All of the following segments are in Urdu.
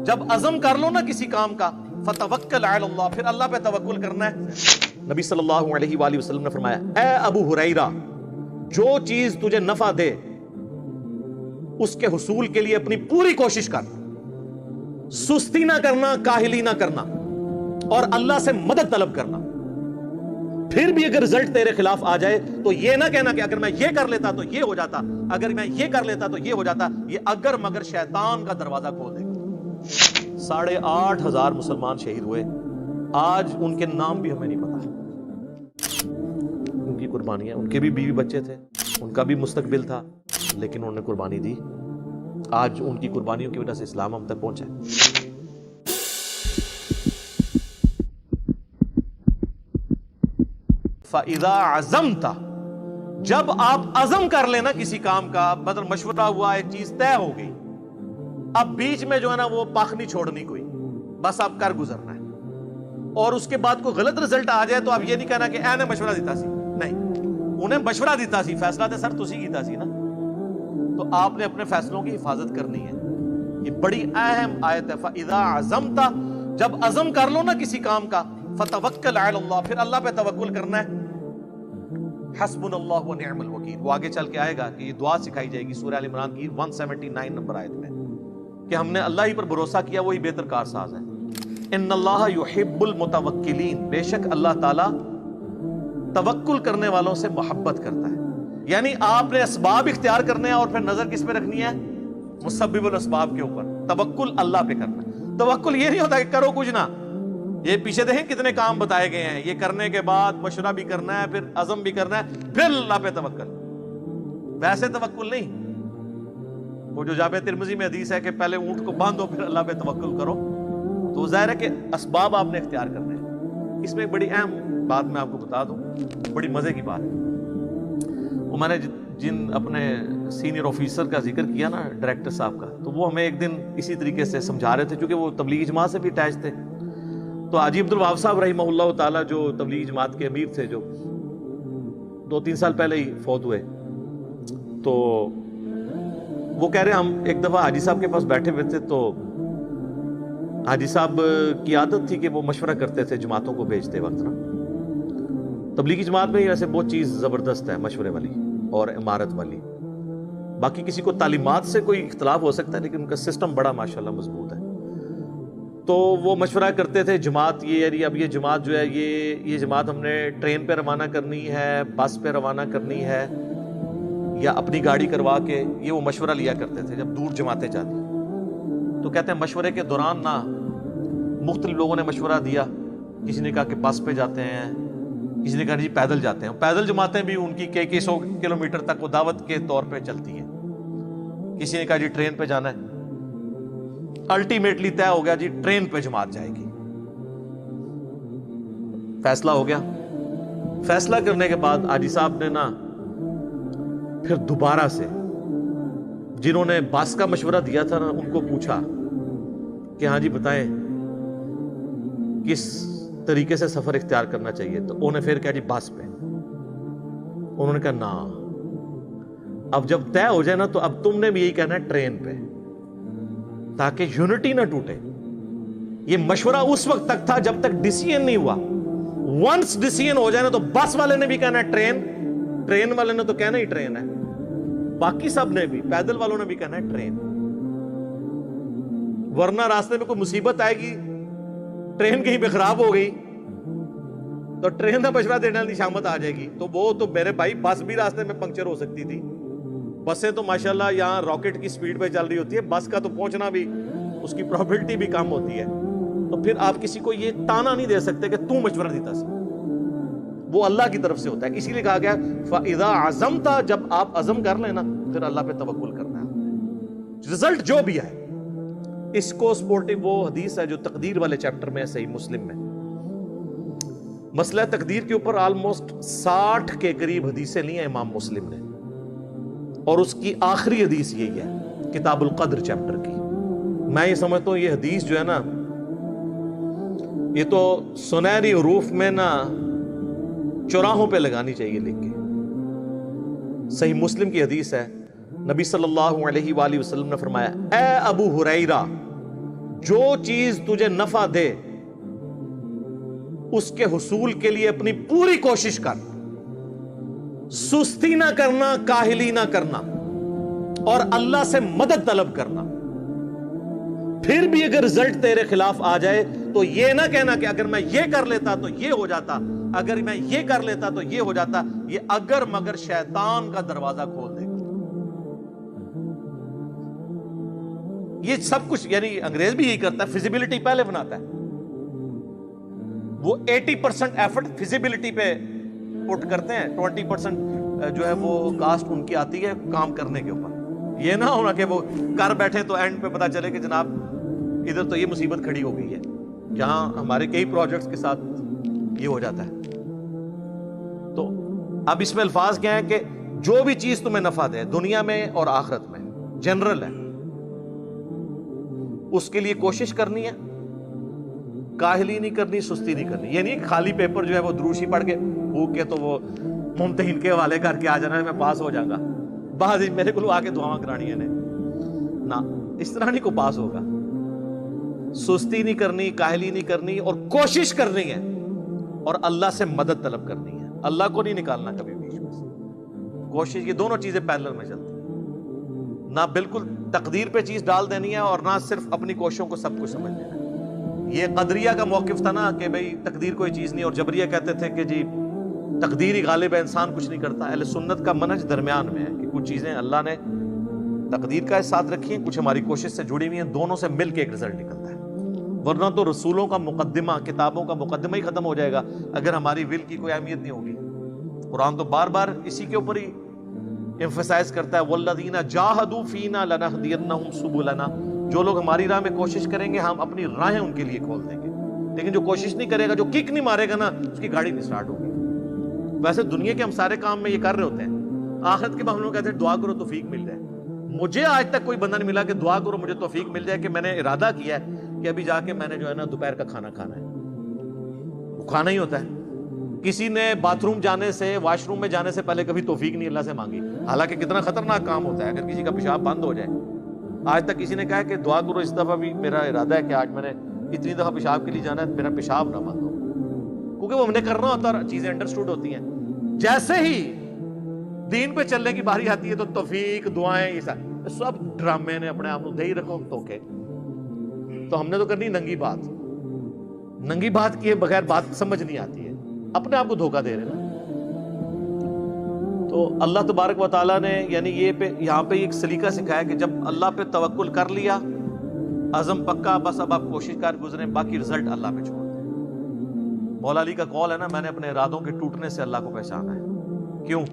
جب عزم کر لو نا کسی کام کا فتوکل علی اللہ، پھر اللہ پہ توکل کرنا ہے۔ نبی صلی اللہ علیہ وآلہ وسلم نے فرمایا اے ابو ہریرہ، جو چیز تجھے نفع دے اس کے حصول کے لیے اپنی پوری کوشش کر، سستی نہ کرنا، کاہلی نہ کرنا، اور اللہ سے مدد طلب کرنا۔ پھر بھی اگر رزلٹ تیرے خلاف آ جائے تو یہ نہ کہنا کہ اگر میں یہ کر لیتا تو یہ ہو جاتا، اگر میں یہ کر لیتا تو یہ ہو جاتا۔ یہ اگر مگر شیطان کا دروازہ کھول دے گا۔ 8,500 مسلمان شہید ہوئے، آج ان کے نام بھی ہمیں نہیں پتا۔ ان کی قربانیاں، ان کے بھی بیوی بچے تھے، ان کا بھی مستقبل تھا، لیکن انہوں نے قربانی دی۔ آج ان کی قربانیوں کی وجہ سے اسلام ہم تک پہنچا ہے۔ فَإِذَا عَزَمْتَ، جب آپ عزم کر لینا کسی کام کا، مطلب مشورہ ہوا، ایک چیز طے ہو گئی، اب بیچ میں جو ہے نا وہ پاک نہیں چھوڑنی کوئی، بس آپ کر گزرنا ہے۔ اور اس کے بعد کوئی غلط رزلٹ آ جائے تو آپ یہ نہیں کہنا کہ اے نے مشورہ دیتا سی، نہیں، انہیں مشورہ دیتا سی، فیصلہ تے سر تسی کیتا سی نا، تو آپ نے اپنے فیصلوں کی حفاظت کرنی ہے۔ یہ بڑی اہم آیت ہے۔ فَإِذَا عَزَمْتَ، جب عزم کر لو نا کسی کام کا، فَتَوَكَّلْ عَلَى اللَّهِ، پھر اللہ پہ توکل کرنا ہے۔ حسبنا اللہ ونعم الوکیل، وہ آگے چل کے آئے گا کہ یہ دعا سکھائی جائے گی سورہ ال عمران کی 179 نمبر آیت میں، کہ ہم نے اللہ ہی پر بھروسہ کیا، وہی بہتر کارساز ہے۔ ان اللہ یحب المتوکلین، بے شک اللہ تعالی توکل کرنے والوں سے محبت کرتا ہے۔ یعنی آپ نے اسباب اختیار کرنے ہیں اور پھر نظر کس پہ رکھنی ہے؟ مسبب الاسباب کے اوپر۔ توکل اللہ پہ کرنا ہے۔ توکل یہ نہیں ہوتا کہ کرو کچھ نہ، یہ پیچھے دیکھیں کتنے کام بتائے گئے ہیں، یہ کرنے کے بعد مشورہ بھی کرنا ہے، پھر عزم بھی کرنا ہے، پھر اللہ پہ توکل۔ ویسے توکل نہیں، وہ جو جامع ترمذی میں حدیث ہے کہ پہلے اونٹ کو باندھو پھر اللہ پہ توکل کرو، تو ظاہر ہے کہ اسباب آپ نے اختیار کرنے ہیں۔ اس میں ایک بڑی اہم بات میں آپ کو بتا دوں، بڑی مزے کی بات ہے۔ وہ میں نے جن اپنے سینئر آفیسر کا ذکر کیا نا، ڈائریکٹر صاحب کا، تو وہ ہمیں ایک دن اسی طریقے سے سمجھا رہے تھے، چونکہ وہ تبلیغ جماعت سے بھی اٹیچ تھے۔ تو حاجی عبدالوہاب صاحب رحمہ اللہ تعالیٰ جو تبلیغ جماعت کے امیر تھے، جو 2-3 سال پہلے ہی فوت ہوئے، تو وہ کہہ رہے ہم ایک دفعہ حاجی صاحب کے پاس بیٹھے ہوئے تھے، تو حاجی صاحب کی عادت تھی کہ وہ مشورہ کرتے تھے جماعتوں کو بھیجتے وقت نا۔ تبلیغی جماعت میں ویسے بہت چیز زبردست ہے مشورے والی اور امارت والی، باقی کسی کو تعلیمات سے کوئی اختلاف ہو سکتا ہے، لیکن ان کا سسٹم بڑا ماشاءاللہ مضبوط ہے۔ تو وہ مشورہ کرتے تھے جماعت یہ اب یہ جماعت جو ہے یہ جماعت ہم نے ٹرین پہ روانہ کرنی ہے، بس پہ روانہ کرنی ہے، یا اپنی گاڑی کروا کے، یہ وہ مشورہ لیا کرتے تھے جب دور جماعتیں جاتی۔ تو کہتے ہیں مشورے کے دوران نا مختلف لوگوں نے مشورہ دیا، کسی نے کہا کہ بس پہ جاتے ہیں، کسی نے کہا جی پیدل جاتے ہیں۔ پیدل جماعتیں بھی ان کی کئی 100 کلومیٹر تک وہ دعوت کے طور پہ چلتی ہیں۔ کسی نے کہا جی ٹرین پہ جانا ہے۔ الٹیمیٹلی طے ہو گیا جی ٹرین پہ جماعت جائے گی، فیصلہ ہو گیا۔ فیصلہ کرنے کے بعد حاجی صاحب نے نا پھر دوبارہ سے جنہوں نے بس کا مشورہ دیا تھا نا ان کو پوچھا کہ ہاں جی بتائیں کس طریقے سے سفر اختیار کرنا چاہیے، تو انہوں نے پھر کہا جی بس پہ۔ انہوں نے کہا نا، اب جب طے ہو جائے نا تو اب تم نے بھی یہی کہنا ہے ٹرین پہ، تاکہ یونٹی نہ ٹوٹے۔ یہ مشورہ اس وقت تک تھا جب تک ڈیسیژن نہیں ہوا۔ ونس ڈیسیژن ہو جائے نا تو بس والے نے بھی کہنا ہے ٹرین، ٹرین والے نے تو کہنا ہی ٹرین ہے، باقی سب نے بھی، پیدل والوں نے بھی کہنا ہے ٹرین، ورنہ راستے میں کوئی مصیبت آئے گی، ٹرین کہیں پہ خراب ہو گئی تو ٹرین کا مشورہ دینے والی شامت آ جائے گی، تو وہ تو میرے بھائی بس بھی راستے میں پنکچر ہو سکتی تھی۔ بسیں تو ماشاءاللہ یہاں راکٹ کی سپیڈ پہ چل رہی ہوتی ہے، بس کا تو پہنچنا بھی اس کی پروبیبلٹی بھی کم ہوتی ہے، تو پھر آپ کسی کو یہ تانا نہیں دے سکتے کہ تو مشورہ دیتا سی، وہ اللہ کی طرف سے ہوتا ہے۔ اسی لیے کہا گیا فَإِذَا عَزَمْتَ، جب آپ عزم کر لینا پھر اللہ پہ توکل کرنا ہے، رزلٹ جو بھی آئے۔ اس کو سپورٹنگ وہ حدیث ہے جو تقدیر والے چیپٹر میں ہے صحیح مسلم میں، مسئلہ تقدیر کے اوپر آلموسٹ 60 کے قریب حدیثیں لی ہیں امام مسلم نے، اور اس کی آخری حدیث یہی ہے کتاب القدر چیپٹر کی۔ میں یہ سمجھتا ہوں یہ حدیث جو ہے نا، یہ تو سنہری حروف میں نا چوراہوں پہ لگانی چاہیے لکھ کے۔ صحیح مسلم کی حدیث ہے، نبی صلی اللہ علیہ وآلہ وسلم نے فرمایا اے ابو ہریرہ، جو چیز تجھے نفع دے اس کے حصول کے لیے اپنی پوری کوشش کر، سستی نہ کرنا، کاہلی نہ کرنا، اور اللہ سے مدد طلب کرنا۔ پھر بھی اگر رزلٹ تیرے خلاف آ جائے تو یہ نہ کہنا کہ اگر میں یہ کر لیتا تو یہ ہو جاتا، اگر میں یہ کر لیتا تو یہ ہو جاتا۔ یہ اگر مگر شیطان کا دروازہ کھول دے گا۔ یہ سب کچھ یعنی انگریز بھی یہی کرتا ہے، فیزیبلٹی پہلے بناتا ہے۔ وہ 80% ایفرٹ فیزیبلٹی پہ پٹ کرتے ہیں، 20% جو ہے وہ کاسٹ ان کی آتی ہے کام کرنے کے اوپر۔ یہ نہ ہونا کہ وہ کر بیٹھے تو اینڈ پہ پتا چلے کہ جناب ادھر تو یہ مصیبت کھڑی ہو گئی ہے، جہاں ہمارے کئی پروجیکٹس کے ساتھ یہ ہو جاتا ہے۔ تو اب اس میں الفاظ کیا ہیں کہ جو بھی چیز تمہیں نفع دے دنیا میں اور آخرت میں، جنرل ہے، اس کے لیے کوشش کرنی ہے، کاہلی نہیں کرنی، سستی نہیں کرنی۔ یہ نہیں خالی پیپر جو ہے وہ دروشی پڑھ کے بھوک کے تو وہ ممتحن کے حوالے کر کے آ جانا ہے میں پاس ہو جاؤں گا، بعض میرے کو آ کے دعاواں کرانی ہے نہ، اس طرح نہیں کو پاس ہوگا۔ سستی نہیں کرنی، کاہلی نہیں کرنی، اور کوشش کرنی ہے، اور اللہ سے مدد طلب کرنی ہے۔ اللہ کو نہیں نکالنا کبھی بیچ میں سے، کوشش، یہ دونوں چیزیں پیرلل میں چلتی ہیں۔ نہ بالکل تقدیر پہ چیز ڈال دینی ہے، اور نہ صرف اپنی کوششوں کو سب کچھ سمجھ لینا ہے۔ یہ قدریہ کا موقف تھا نا کہ بھئی تقدیر کوئی چیز نہیں، اور جبریہ کہتے تھے کہ جی تقدیر ہی غالب ہے، انسان کچھ نہیں کرتا۔ اہل سنت کا منہج درمیان میں ہے کہ کچھ چیزیں اللہ نے تقدیر کا ساتھ رکھی ہیں، کچھ ہماری کوشش سے جڑی ہوئی ہیں، دونوں سے مل کے ایک رزلٹ نکلتا ہے۔ ورنہ تو رسولوں کا مقدمہ، کتابوں کا مقدمہ ہی ختم ہو جائے گا اگر ہماری ول کی کوئی اہمیت نہیں ہوگی۔ قرآن تو بار بار اسی کے اوپر ہی ایمفسائز کرتا ہے، والذین جاہدوا فینا لنہدینہم سبلنا، جو لوگ ہماری راہ میں کوشش کریں گے ہم اپنی راہیں ان کے لیے کھول دیں گے۔ لیکن جو کوشش نہیں کرے گا، جو کک نہیں مارے گا نا، اس کی گاڑی نہیں سٹارٹ ہوگی۔ ویسے دنیا کے ہم سارے کام میں یہ کر رہے ہوتے ہیں، آخرت کے معاملوں کہتے ہیں دعا کرو توفیق مل جائے۔ مجھے آج تک کوئی بندہ نہیں ملا کہ دعا کرو مجھے توفیق مل جائے کہ میں نے ارادہ کیا ہے کہ ابھی جا کے میں نے جو ہے نا دوپہر کا کھانا کھانا ہے، وہ کھانا ہی ہوتا ہے۔ کسی نے باتھ روم جانے سے، واش روم میں جانے سے پہلے کبھی توفیق نہیں اللہ سے مانگی، حالانکہ کتنا خطرناک کام ہوتا ہے اگر کسی کا پیشاب بند ہو جائے۔ آج تک کسی نے کہا کہ دعا کرو اس دفعہ بھی میرا ارادہ ہے کہ آج میں نے اتنی دفعہ پیشاب کے لیے جانا ہے، میرا پیشاب نہ بند ہو، کیونکہ وہ ہم نے کرنا ہوتا ہے، چیزیں انڈرسٹوڈ ہوتی ہیں۔ جیسے ہی دین پہ چلنے کی باری آتی ہے تو توفیق، دعائیں، یہ سب ڈرامے نے اپنے آپ کو دے ہی رکھو توکے۔ تو ہم نے تو کرنی ننگی بات، ننگی بات کیے بغیر بات سمجھ نہیں آتی ہے، اپنے آپ کو دھوکہ دے رہے ہیں۔ تو اللہ تبارک و تعالیٰ نے یعنی یہاں پہ ایک سلیقہ سکھایا کہ جب اللہ پہ توکل کر لیا، عزم پکا، بس اب آپ کوشش کر گزریں، باقی رزلٹ اللہ پہ چھوڑ دیں۔ مولا علی کا قول ہے نا، میں نے اپنے ارادوں کے ٹوٹنے سے اللہ کو پہچانا ہے۔ کیوں؟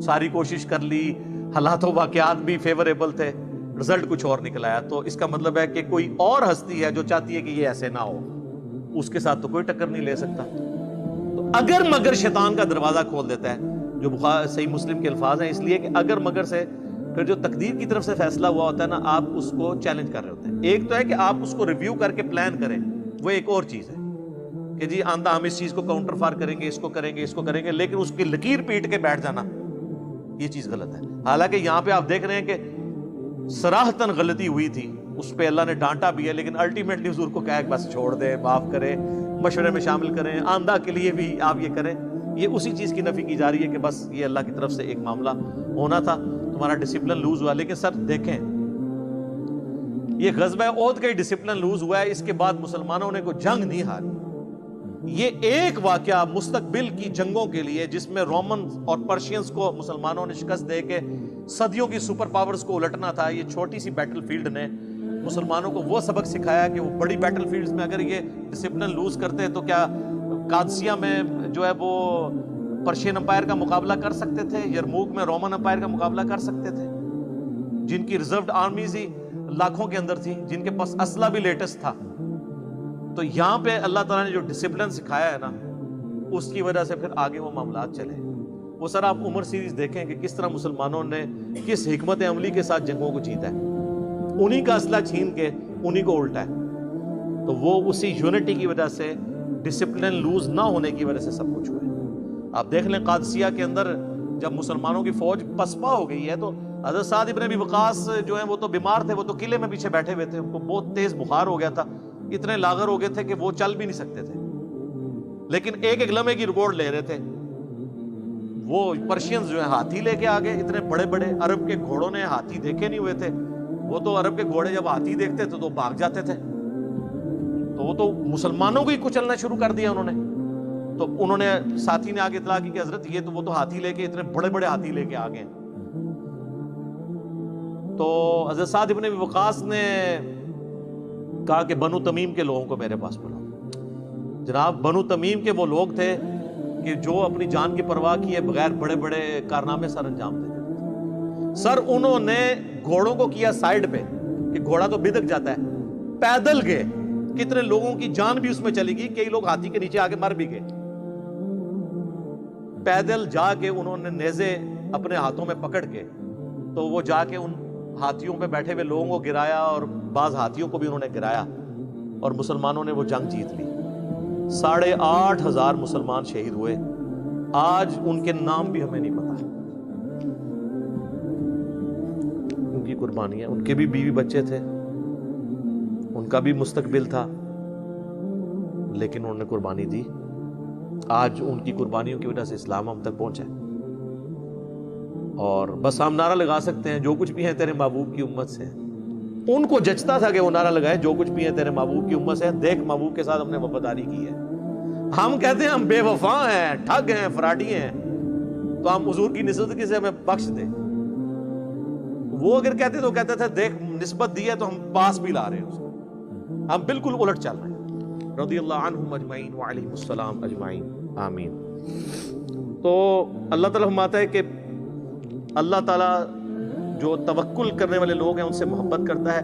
ساری کوشش کر لی، حالات و واقعات بھی فیوریبل تھے، رزلٹ کچھ اور نکل آیا۔ تو اس کا مطلب ہے کہ کوئی اور ہستی ہے جو چاہتی ہے کہ یہ ایسے نہ ہو، اس کے ساتھ تو کوئی ٹکر نہیں لے سکتا۔ تو اگر مگر شیطان کا دروازہ کھول دیتا ہے، جو صحیح مسلم کے الفاظ ہیں، اس لیے کہ اگر مگر سے پھر جو تقدیر کی طرف سے فیصلہ ہوا ہوتا ہے نا، آپ اس کو چیلنج کر رہے ہوتے ہیں۔ ایک تو ہے کہ آپ اس کو ریویو کر کے پلان کریں، وہ ایک اور چیز ہے کہ جی آندہ ہم اس چیز کو کاؤنٹر فار کریں گے، اس کو کریں گے، اس کو کریں گے، لیکن اس کی لکیر پیٹ کے بیٹھ جانا، یہ چیز غلط ہے۔ حالانکہ یہاں پہ آپ دیکھ رہے ہیں کہ صراحتاً غلطی ہوئی تھی، اس پہ اللہ نے ڈانٹا بھی ہے، لیکن الٹیمیٹلی حضور کو کہا کہ بس چھوڑ دیں، معاف کریں، مشورے میں شامل کریں، آندہ کے لیے بھی آپ یہ کریں۔ یہ اسی چیز کی نفی کی جا رہی ہے کہ بس یہ اللہ کی طرف سے ایک معاملہ ہونا تھا، تمہارا ڈسپلن لوز ہوا۔ لیکن سر دیکھیں، یہ غزوہ احد کا ہی ڈسپلن لوز ہوا ہے، اس کے بعد مسلمانوں نے کوئی جنگ نہیں ہاری۔ یہ ایک واقعہ مستقبل کی جنگوں کے لیے، جس میں رومن اور پرشینز کو مسلمانوں نے شکست دے کے صدیوں کی سپر پاورز کو الٹنا تھا، یہ چھوٹی سی بیٹل فیلڈ نے مسلمانوں کو وہ سبق سکھایا کہ وہ بڑی بیٹل فیلڈز میں اگر یہ ڈسپلن لوز کرتے تو کیا قادسیہ میں جو ہے وہ پرشین امپائر کا مقابلہ کر سکتے تھے، یرموک میں رومن امپائر کا مقابلہ کر سکتے تھے، جن کی ریزروڈ آرمیز ہی لاکھوں کے اندر تھی، جن کے پاس اسلحہ بھی لیٹسٹ تھا۔ تو یہاں پہ اللہ تعالیٰ نے جو ڈسپلن سکھایا ہے نا، اس کی وجہ سے پھر آگے وہ معاملات چلے۔ وہ سر آپ عمر سیریز دیکھیں کہ کس طرح مسلمانوں نے کس حکمت عملی کے ساتھ جنگوں کو جیتا ہے، انہی کا اسلحہ چھین کے انہی کو الٹا ہے۔ تو وہ اسی یونٹی کی وجہ سے، ڈسپلن لوز نہ ہونے کی وجہ سے سب کچھ ہوا ہے۔ آپ دیکھ لیں قادسیہ کے اندر جب مسلمانوں کی فوج پسپا ہو گئی ہے تو حضرت سعد ابن ابی وقاص جو ہیں وہ تو بیمار تھے، وہ تو قلعے میں پیچھے بیٹھے ہوئے تھے، ان کو بہت تیز بخار ہو گیا تھا، اتنے لاغر ہو گئے تھے کہ وہ چل بھی نہیں سکتے تھے، لیکن ایک ایک لمحے کی رپورٹ لے رہے تھے۔ وہ پرشینز جو ہیں ہاتھی لے کے آگے، اتنے بڑے بڑے، عرب کے گھوڑوں نے ہاتھی دیکھے نہیں ہوئے تھے، وہ تو عرب کے گھوڑے جب ہاتھی دیکھتے تھے تو بھاگ جاتے تھے، تو وہ تو مسلمانوں کو ہی کچلنا شروع کر دیا انہوں نے۔ تو انہوں نے، ساتھی نے آگے اطلاع کی کہ حضرت یہ تو وہ تو ہاتھی لے کے، اتنے بڑے بڑے ہاتھی لے کے آگے ہیں۔ تو حضرت سعد ابن ابی وقاص نے کہا کہ بنو تمیم کے لوگوں کو میرے پاس بلاؤ۔ جناب بنو تمیم کے وہ لوگ تھے کہ جو اپنی جان کی پرواہ کیے بغیر بڑے بڑے کارنامے سر انجام دیتے تھے۔ سر انہوں نے گھوڑوں کو کیا سائیڈ پہ کہ گھوڑا تو بدک جاتا ہے، پیدل گئے، کتنے لوگوں کی جان بھی اس میں چلی گئی، کئی لوگ ہاتھی کے نیچے آگے مر بھی گئے۔ پیدل جا کے انہوں نے نیزے اپنے ہاتھوں میں پکڑ کے، تو وہ جا کے ان ہاتھیوں پہ بیٹھے ہوئے لوگوں کو گرایا، اور بعض ہاتھیوں کو بھی انہوں نے گرایا، اور مسلمانوں نے وہ جنگ جیت لی۔ 8,500 مسلمان شہید ہوئے۔ آج ان کے نام بھی ہمیں نہیں پتا، ان کی قربانی ہے، ان کے بھی بیوی بچے تھے، ان کا بھی مستقبل تھا، لیکن انہوں نے قربانی دی۔ آج ان کی قربانیوں کی وجہ سے اسلام ہم تک پہنچا ہے، اور بس ہم نعرہ لگا سکتے ہیں جو کچھ بھی ہے تیرے محبوب کی امت سے۔ ان کو جچتا تھا کہ وہ نعرہ لگائے جو کچھ بھی ہے تیرے محبوب کی امت سے، دیکھ محبوب کے ساتھ ہم نے وفاداری کی ہے۔ ہم کہتے ہیں ہم بے وفا ہیں، ٹھگ ہیں، فراڈی ہیں، تو ہم حضور کی نسبت سے ہمیں بخش دے۔ وہ اگر کہتے تو کہتے تھے دیکھ نسبت دی ہے تو ہم پاس بھی لا رہے ہیں اس کو، ہم بالکل الٹ چل رہے ہیں۔ رضی اللہ عنہم اجمعین وعلیہم السلام اجمعین، آمین۔ تو اللہ تعالیٰ فرماتا ہے کہ اللہ تعالیٰ جو توکل کرنے والے لوگ ہیں ان سے محبت کرتا ہے،